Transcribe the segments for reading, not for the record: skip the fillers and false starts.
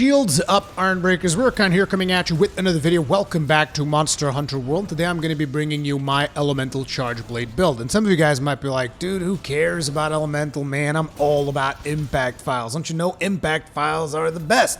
Shields up, Ironbreakers. Rurikhan here coming at you with another video. Welcome back to Monster Hunter World. Today I'm going to be bringing you my Elemental Charge Blade build. And some of you guys might be like, dude, who cares about Elemental, man? I'm all about impact files. Don't you know impact files are the best?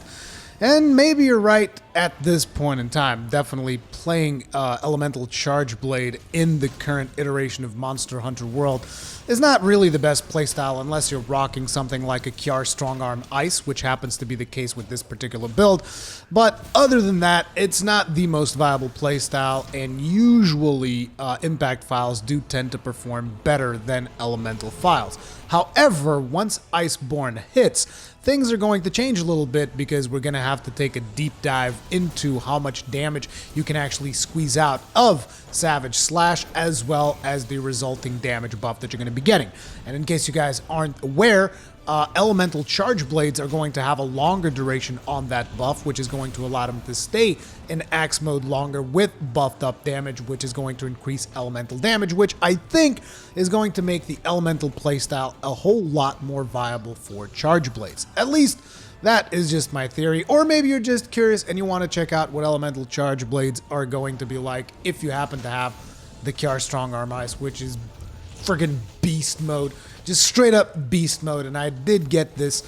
And maybe you're right at this point in time. Definitely playing Elemental Charge Blade in the current iteration of Monster Hunter World is not really the best playstyle unless you're rocking something like a Kiar Strongarm Ice, which happens to be the case with this particular build. But other than that, it's not the most viable playstyle, and usually impact files do tend to perform better than elemental files. However, once Iceborne hits, things are going to change a little bit because we're going to have to take a deep dive into how much damage you can actually squeeze out of Savage Slash, as well as the resulting damage buff that you're going to be getting. And in case you guys aren't aware, Elemental Charge Blades are going to have a longer duration on that buff, which is going to allow them to stay in Axe mode longer with buffed up damage, which is going to increase elemental damage, which I think is going to make the elemental playstyle a whole lot more viable for Charge Blades. At least that is just my theory. Or maybe you're just curious and you want to check out what Elemental Charge Blades are going to be like if you happen to have the Kiar Strongarm Ice, which is friggin' beast mode. Just straight up beast mode, and I did get this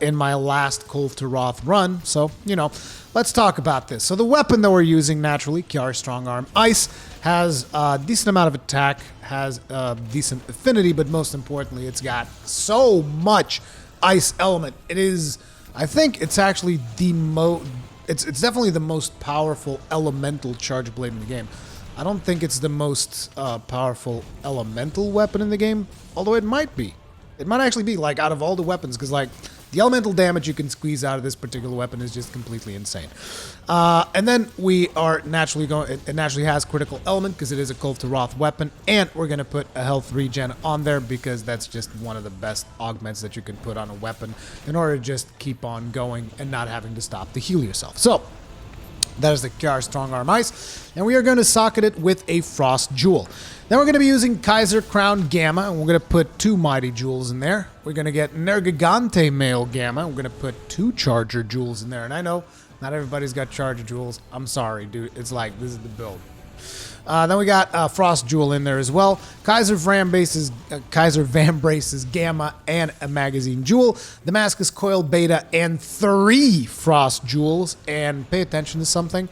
in my last Cove to Wrath run, so, you know, let's talk about this. So the weapon that we're using, naturally, Kiar Strongarm Ice, has a decent amount of attack, has a decent affinity, but most importantly, it's got so much ice element. It is, I think it's actually the it's definitely the most powerful elemental charge blade in the game. I don't think it's the most powerful elemental weapon in the game, although it might be. It might actually be, like, out of all the weapons, because, like, the elemental damage you can squeeze out of this particular weapon is just completely insane. And then we are naturally going, it naturally has critical element because it is a Cove to Wrath weapon, and we're going to put a health regen on there because that's just one of the best augments that you can put on a weapon in order to just keep on going and not having to stop to heal yourself. So that is the Kiar Strongarm Ice, and we are going to socket it with a Frost Jewel. Then we're going to be using Kaiser Crown Gamma, and we're going to put 2 Mighty Jewels in there. We're going to get Nergigante Male Gamma, and we're going to put 2 Charger Jewels in there. And I know not everybody's got Charger Jewels. I'm sorry, dude. It's like, this is the build. Then we got Frost Jewel in there as well. Kaiser Vambrace's Gamma and a Magazine Jewel. Damascus Coil Beta and 3 Frost Jewels. And pay attention to something.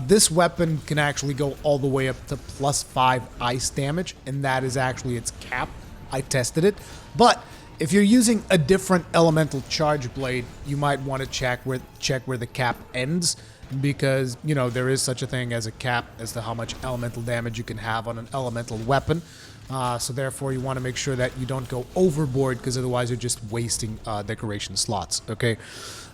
This weapon can actually go all the way up to +5 ice damage, and that is actually its cap. I tested it. But if you're using a different elemental charge blade, you might want to check where the cap ends, because, you know, there is such a thing as a cap as to how much elemental damage you can have on an elemental weapon. So therefore, you want to make sure that you don't go overboard, because otherwise you're just wasting decoration slots, okay?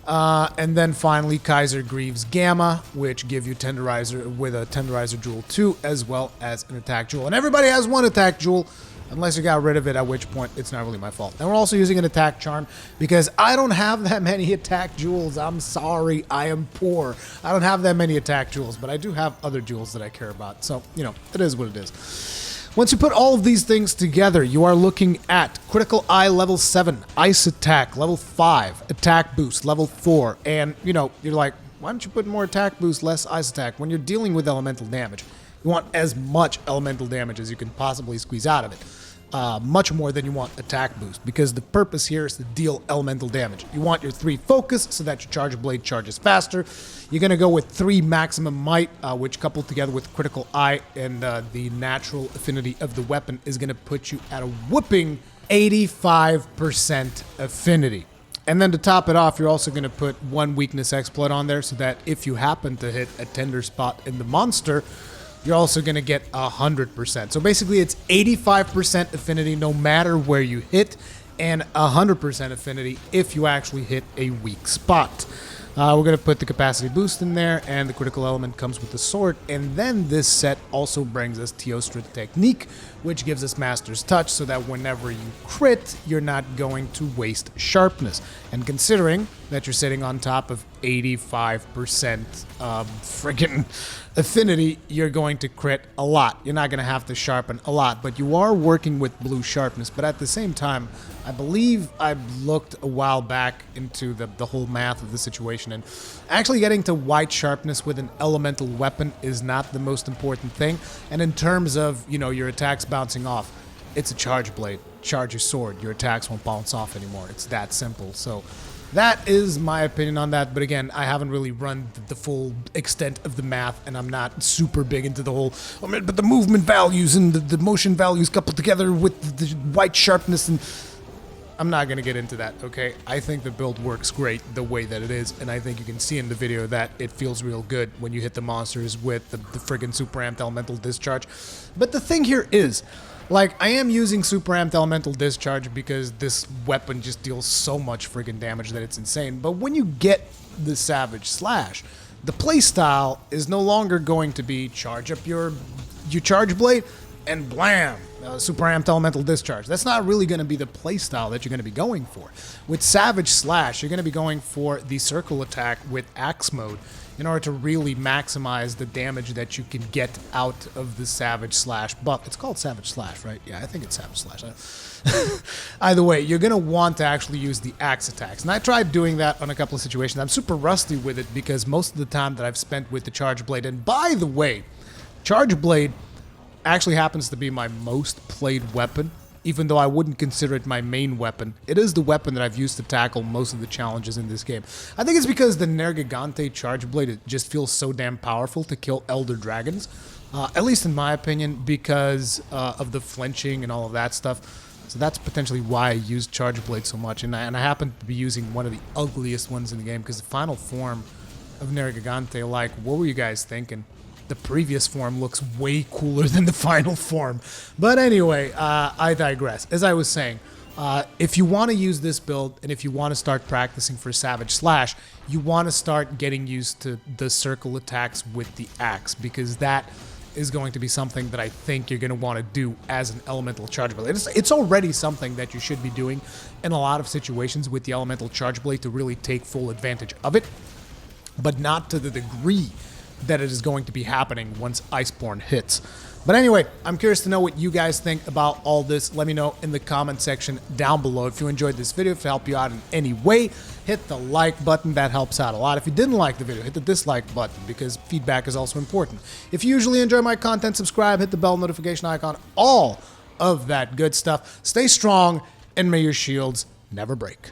And then finally, Kaiser Greaves Gamma, which give you Tenderizer with a Tenderizer Jewel 2, as well as an Attack Jewel. And everybody has 1 Attack Jewel, unless you got rid of it, at which point it's not really my fault. And we're also using an Attack Charm, because I don't have that many Attack Jewels. I'm sorry, I am poor. I don't have that many Attack Jewels, but I do have other jewels that I care about. So, you know, it is what it is. Once you put all of these things together, you are looking at Critical Eye level 7, Ice Attack level 5, Attack Boost level 4, and, you know, you're like, why don't you put more Attack Boost, less Ice Attack? When you're dealing with elemental damage, you want as much elemental damage as you can possibly squeeze out of it. Much more than you want Attack Boost, because the purpose here is to deal elemental damage. You want your 3 Focus so that your Charge Blade charges faster. You're going to go with 3 Maximum Might, which coupled together with Critical Eye and the natural affinity of the weapon is going to put you at a whooping 85% affinity. And then to top it off, you're also going to put 1 Weakness Exploit on there so that if you happen to hit a tender spot in the monster, you're also going to get 100%. So basically, it's 85% affinity no matter where you hit, and 100% affinity if you actually hit a weak spot. We're going to put the capacity boost in there, and the critical element comes with the sword. And then this set also brings us Teostra Technique, which gives us Master's Touch, so that whenever you crit, you're not going to waste sharpness. And considering that you're sitting on top of 85% friggin' affinity, you're going to crit a lot. You're not going to have to sharpen a lot, but you are working with blue sharpness. But at the same time, I believe I looked a while back into the whole math of the situation situation. And actually getting to white sharpness with an elemental weapon is not the most important thing. And in terms of, you know, your attacks bouncing off, it's a charge blade. Charge your sword. Your attacks won't bounce off anymore. It's that simple. So that is my opinion on that, but again, I haven't really run the full extent of the math, and I'm not super big into the whole, oh man, but the movement values and the motion values coupled together with the white sharpness, and I'm not going to get into that, okay? I think the build works great the way that it is, and I think you can see in the video that it feels real good when you hit the monsters with the friggin' super amped elemental discharge. But the thing here is, like, I am using Super Amped Elemental Discharge because this weapon just deals so much friggin' damage that it's insane. But when you get the Savage Slash, the playstyle is no longer going to be charge up your Charge Blade and blam, Super Amped Elemental Discharge. That's not really going to be the playstyle that you're going to be going for. With Savage Slash, you're going to be going for the circle attack with Axe Mode in order to really maximize the damage that you can get out of the Savage Slash buff. It's called Savage Slash, right? Yeah, I think it's Savage Slash. Either way, you're going to want to actually use the axe attacks. And I tried doing that on a couple of situations. I'm super rusty with it because most of the time that I've spent with the Charge Blade, and by the way, Charge Blade actually happens to be my most played weapon, even though I wouldn't consider it my main weapon. It is the weapon that I've used to tackle most of the challenges in this game. I think it's because the Nergigante Charge Blade, it just feels so damn powerful to kill Elder Dragons, at least in my opinion, because of the flinching and all of that stuff. So that's potentially why I use Charge Blade so much, and I happen to be using one of the ugliest ones in the game, because the final form of Nergigante, like, what were you guys thinking? The previous form looks way cooler than the final form. But anyway, I digress. As I was saying, if you want to use this build, and if you want to start practicing for Savage Slash, you want to start getting used to the circle attacks with the axe, because that is going to be something that I think you're going to want to do as an elemental charge blade. It's already something that you should be doing in a lot of situations with the elemental charge blade to really take full advantage of it, but not to the degree that it is going to be happening once Iceborne hits. But anyway, I'm curious to know what you guys think about all this. Let me know in the comment section down below. If you enjoyed this video, if it helped you out in any way, hit the like button. That helps out a lot. If you didn't like the video, hit the dislike button, because feedback is also important. If you usually enjoy my content, subscribe, hit the bell notification icon, all of that good stuff. Stay strong, and may your shields never break.